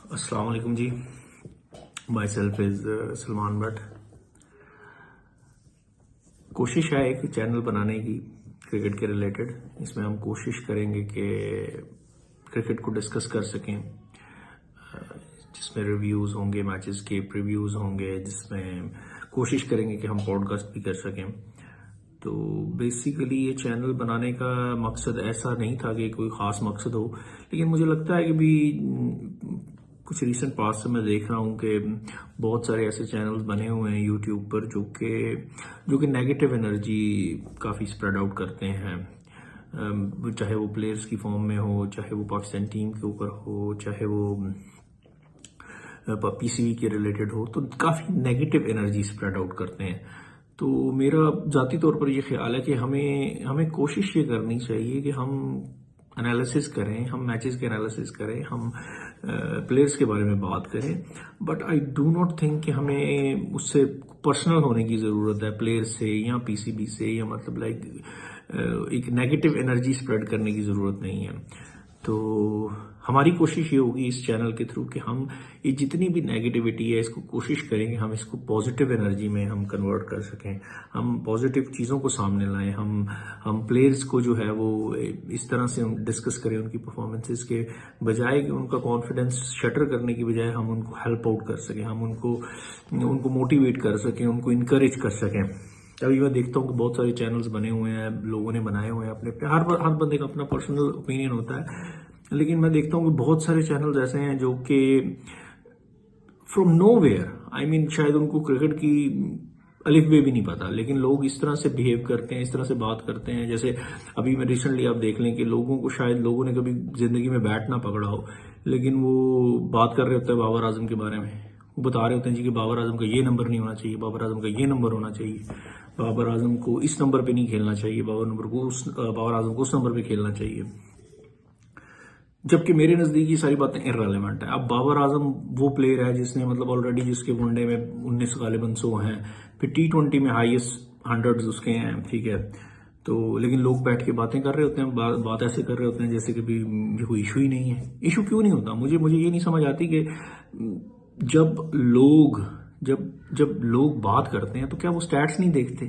अस्सलाम वालेकुम जी। Myself is Salman Bhatt. कोशिश है एक चैनल बनाने की क्रिकेट के रिलेटेड। इसमें हम कोशिश करेंगे कि क्रिकेट को डिस्कस कर सकें, जिसमें रिव्यूज़ होंगे, मैचेस के प्रीव्यूज़ होंगे, जिसमें कोशिश करेंगे कि हम पॉडकास्ट भी कर सकें। तो बेसिकली ये चैनल बनाने का मकसद ऐसा नहीं था कि कोई ख़ास मकसद हो, लेकिन मुझे लगता है कि भी कुछ रीसेंट पास्ट से मैं देख रहा हूँ कि बहुत सारे ऐसे चैनल्स बने हुए हैं यूट्यूब पर जो कि नेगेटिव एनर्जी काफ़ी स्प्रेड आउट करते हैं। चाहे वो प्लेयर्स की फॉर्म में हो, चाहे वो पाकिस्तान टीम के ऊपर हो, चाहे वो पीसीबी के रिलेटेड हो, तो काफ़ी नेगेटिव एनर्जी स्प्रेड आउट करते हैं। तो मेरा ज़ाती तौर पर ये ख्याल है कि हमें कोशिश ये करनी चाहिए कि हम एनालिसिस करें, हम मैचेस के एनालिसिस करें, हम प्लेयर्स के बारे में बात करें, but I do not think कि हमें उससे पर्सनल होने की ज़रूरत है प्लेयर से या पीसीबी से, या मतलब एक नेगेटिव एनर्जी स्प्रेड करने की ज़रूरत नहीं है। तो हमारी कोशिश ये होगी इस चैनल के थ्रू कि हम ये जितनी भी नेगेटिविटी है इसको कोशिश करेंगे हम इसको पॉजिटिव एनर्जी में हम कन्वर्ट कर सकें, हम पॉजिटिव चीज़ों को सामने लाएं, हम प्लेयर्स को जो है वो इस तरह से हम डिस्कस करें उनकी परफॉर्मेंसेस के बजाय कि उनका कॉन्फिडेंस शटर करने की बजाय हम उनको हेल्प आउट कर सकें, हम उनको मोटिवेट कर सकें, उनको इनकरेज कर सकें। अभी मैं देखता हूँ कि बहुत सारे चैनल्स बने हुए हैं, लोगों ने बनाए हुए हैं अपने पे, हर बंदे का अपना पर्सनल ओपिनियन होता है, लेकिन मैं देखता हूँ कि बहुत सारे चैनल्स ऐसे हैं जो कि फ्रॉम नोवेयर, आई मीन शायद उनको क्रिकेट की अलिफ बे भी नहीं पता, लेकिन लोग इस तरह से बिहेव करते हैं, इस तरह से बात करते हैं। जैसे अभी मैं रिसेंटली आप देख लें कि लोगों ने कभी जिंदगी में बैट ना पकड़ा हो, लेकिन वो बात कर रहे होते हैं बाबर आजम के बारे में। वो बता रहे होते हैं जी कि बाबर आजम का ये नंबर नहीं होना चाहिए, बाबर आजम का ये नंबर होना चाहिए, बाबर आजम को इस नंबर पे नहीं खेलना चाहिए, बाबर आजम को उस नंबर पे खेलना चाहिए, जबकि मेरे नज़दीक ये सारी बातें इररेलेवेंट है। अब बाबर आजम वो प्लेयर है जिसने मतलब ऑलरेडी जिसके वनडे में 19 गालिबन 100 हैं, फिर T20 में हाईएस्ट 100 उसके हैं, ठीक है। तो लेकिन लोग बैठ के बातें कर रहे होते हैं, बात ऐसे कर रहे होते हैं जैसे कि भी ये कोई इशू ही नहीं है। इशू क्यों नहीं होता? मुझे ये नहीं समझ आती कि जब लोग जब लोग बात करते हैं तो क्या वो स्टैट्स नहीं देखते?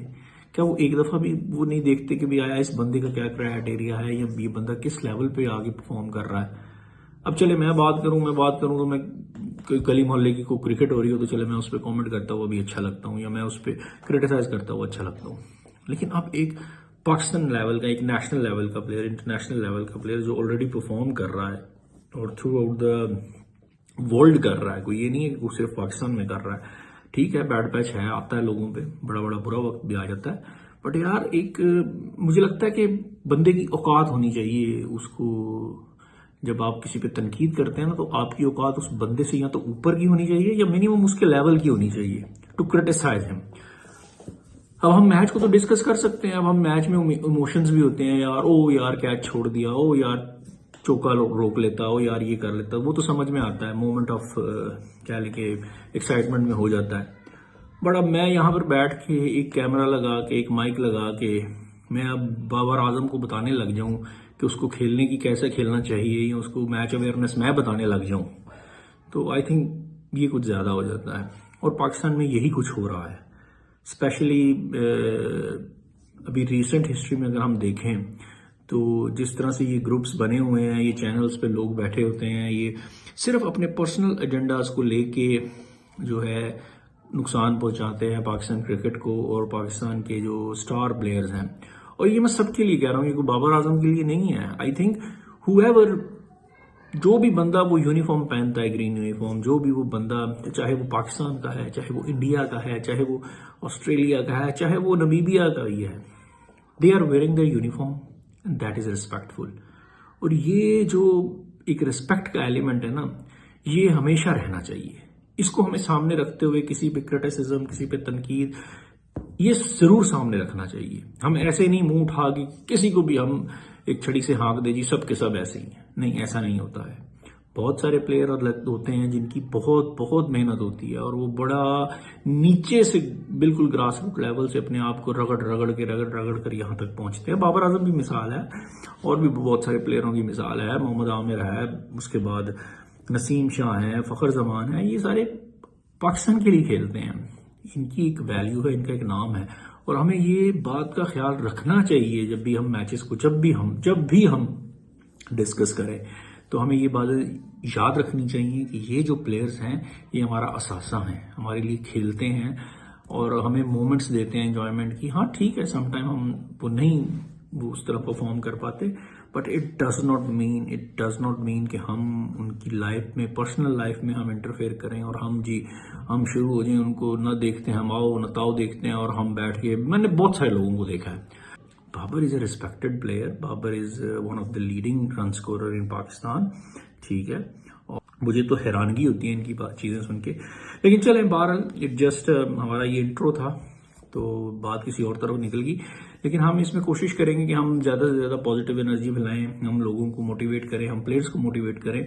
क्या वो एक दफा भी वो नहीं देखते कि भी आया इस बंदे का क्या क्राइटेरिया है, या ये बंदा किस लेवल पे आगे परफॉर्म कर रहा है? अब चले मैं बात करूं तो मैं कोई गली मोहल्ले की कोई क्रिकेट हो रही हो तो चले मैं उस पर कॉमेंट करता हुआ भी अच्छा लगता हूँ, या मैं उस पर क्रिटिसाइज करता हुआ अच्छा लगता हूँ। लेकिन अब एक पाकिस्तान लेवल का, एक नेशनल लेवल का प्लेयर, इंटरनेशनल लेवल का प्लेयर जो ऑलरेडी परफॉर्म कर रहा है और थ्रू आउट द वर्ल्ड कर रहा है, कोई ये नहीं है कि वो सिर्फ पाकिस्तान में कर रहा है। ठीक है, बैड पैच है, आता है लोगों पे, बड़ा बड़ा बुरा वक्त भी आ जाता है, बट यार एक मुझे लगता है कि बंदे की औकात होनी चाहिए उसको। जब आप किसी पे तनकीद करते हैं ना, तो आपकी औकात उस बंदे से या तो ऊपर की होनी चाहिए या मिनिमम उसके लेवल की होनी चाहिए टू क्रिटिसाइज हिम। अब हम मैच को तो डिस्कस कर सकते हैं, अब हम मैच में इमोशंस भी होते हैं, यार ओ यार कैच छोड़ दिया, ओ यार चौका रोक लेता, हो यार ये कर लेता, वो तो समझ में आता है, मोमेंट ऑफ क्या लेके एक्साइटमेंट में हो जाता है। बट अब मैं यहाँ पर बैठ के एक कैमरा लगा के, एक माइक लगा के, मैं अब बाबर आजम को बताने लग जाऊं कि उसको खेलने की कैसे खेलना चाहिए, या उसको मैच अवेयरनेस मैं बताने लग जाऊं, तो आई थिंक ये कुछ ज़्यादा हो जाता है। और पाकिस्तान में यही कुछ हो रहा है, स्पेशली अभी रिसेंट हिस्ट्री में अगर हम देखें तो जिस तरह से ये ग्रुप्स बने हुए हैं, ये चैनल्स पे लोग बैठे होते हैं, ये सिर्फ अपने पर्सनल एजेंडाज को लेके जो है नुकसान पहुंचाते हैं पाकिस्तान क्रिकेट को और पाकिस्तान के जो स्टार प्लेयर्स हैं। और ये मैं सबके लिए कह रहा हूँ, ये कोई बाबर आजम के लिए नहीं है। आई थिंक हुएवर, जो भी बंदा वो यूनिफॉर्म पहनता है, ग्रीन यूनिफॉर्म, जो भी वो बंदा, चाहे वो पाकिस्तान का है, चाहे वो इंडिया का है, चाहे वो ऑस्ट्रेलिया का है, चाहे वो नमीबिया का ही है, they are wearing the uniform and that is respectful. और ये जो एक रिस्पेक्ट का एलिमेंट है ना, ये हमेशा रहना चाहिए। इसको हमें सामने रखते हुए किसी पे क्रिटिसिज्म, किसी पे तनकीद, ये जरूर सामने रखना चाहिए। हम ऐसे नहीं मुंह उठा के किसी को भी हम एक छड़ी से हाँक दे जी सब के सब ऐसे ही हैं, नहीं, ऐसा नहीं होता है। बहुत सारे प्लेयर होते हैं जिनकी बहुत बहुत मेहनत होती है और वो बड़ा नीचे से बिल्कुल ग्रास रूट लेवल से अपने आप को रगड़ कर यहाँ तक पहुंचते हैं। बाबर आजम भी मिसाल है, और भी बहुत सारे प्लेयरों की मिसाल है, मोहम्मद आमिर है, उसके बाद नसीम शाह हैं, फ़खर जमान है, ये सारे पाकिस्तान के लिए खेलते हैं। इनकी एक वैल्यू है, इनका एक नाम है, और हमें ये बात का ख्याल रखना चाहिए जब भी हम मैचेस को जब भी हम डिस्कस करें, तो हमें ये बात याद रखनी चाहिए कि ये जो प्लेयर्स हैं ये हमारा असासा है, हमारे लिए खेलते हैं और हमें मोमेंट्स देते हैं एंजॉयमेंट की। हाँ ठीक है, समटाइम हम वो उस तरह परफॉर्म कर पाते, but it does not mean कि हम उनकी लाइफ में, पर्सनल लाइफ में हम इंटरफेयर करें और हम शुरू हो जाएं उनको न देखते हैं, हम आओ नताओ देखते हैं और हम बैठ के, मैंने बहुत सारे लोगों को देखा है। Babar is a respected player, Babar is one of the leading run scorer in Pakistan, ठीक है, और मुझे तो हैरानगी होती है इनकी चीजें सुन के। लेकिन चले बहरहाल, इट जस्ट हमारा ये इंट्रो था, तो बात किसी और तरफ निकल गई। लेकिन हम इसमें कोशिश करेंगे कि हम ज़्यादा से ज़्यादा पॉजिटिव एनर्जी फैलाएं, हम लोगों को मोटिवेट करें, हम प्लेयर्स को मोटिवेट करें।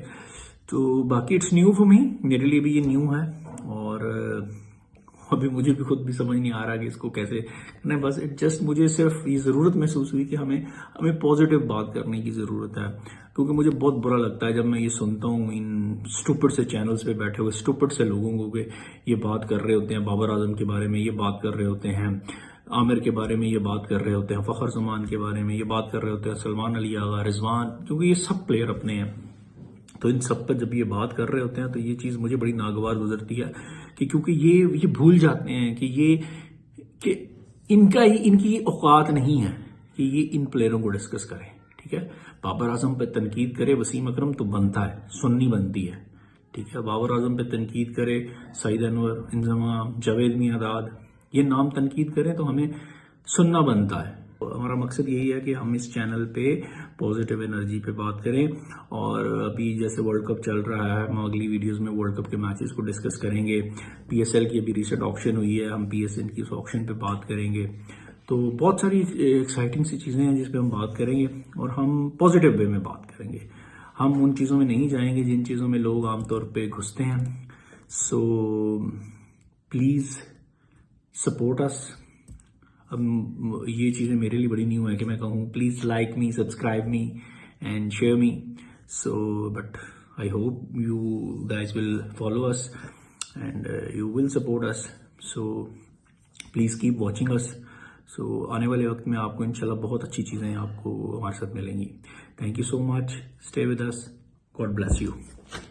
तो बाकी इट्स न्यू फॉर मी, मेरे लिए भी ये न्यू है, और अभी मुझे भी खुद भी समझ नहीं आ रहा कि इसको कैसे करना है। बस जस्ट मुझे सिर्फ ये ज़रूरत महसूस हुई कि हमें पॉजिटिव बात करने की ज़रूरत है, क्योंकि मुझे बहुत बुरा लगता है जब मैं ये सुनता हूँ इन स्टूपिड से चैनल्स पे बैठे हुए स्टूपिड से लोगों को कि ये बात कर रहे होते हैं बाबर आजम के बारे में, ये बात कर रहे होते हैं आमिर के बारे में, ये बात कर रहे होते हैं फ़खर जमान के बारे में, ये बात कर रहे होते हैं सलमान अली आगा, रिजवान, क्योंकि ये सब प्लेयर अपने हैं। तो इन सब पर जब ये बात कर रहे होते हैं तो ये चीज़ मुझे बड़ी नागवार गुजरती है कि क्योंकि ये भूल जाते हैं कि इनकी औकात नहीं है कि ये इन प्लेयरों को डिस्कस करें, ठीक है। बाबर आजम पे तनकीद करे वसीम अकरम तो बनता है, सुननी बनती है, ठीक है। बाबर आजम पे तनकीद करे सईद अनवर, इंजमाम, जावेद मियांदाद, ये नाम तनकीद करें तो हमें सुनना बनता है। हमारा मकसद यही है कि हम इस चैनल पे पॉजिटिव एनर्जी पे बात करें, और अभी जैसे वर्ल्ड कप चल रहा है, हम अगली वीडियोस में वर्ल्ड कप के मैचेस को डिस्कस करेंगे। पीएसएल की अभी रिसेंट ऑक्शन हुई है, हम पीएसएल की उस ऑक्शन पे बात करेंगे। तो बहुत सारी एक्साइटिंग सी चीज़ें हैं जिस पे हम बात करेंगे, और हम पॉजिटिव वे में बात करेंगे। हम उन चीज़ों में नहीं जाएंगे जिन चीज़ों में लोग आमतौर पर घुसते हैं। So please support us. अब ये चीज़ें मेरे लिए बड़ी न्यू है कि मैं कहूँ please like me, subscribe me and share me. So but I hope you guys will follow us and you will support us. So please keep watching us. So आने वाले वक्त में आपको इंशाल्लाह बहुत अच्छी चीज़ें आपको हमारे साथ मिलेंगी। Thank you so much, stay with us, God bless you.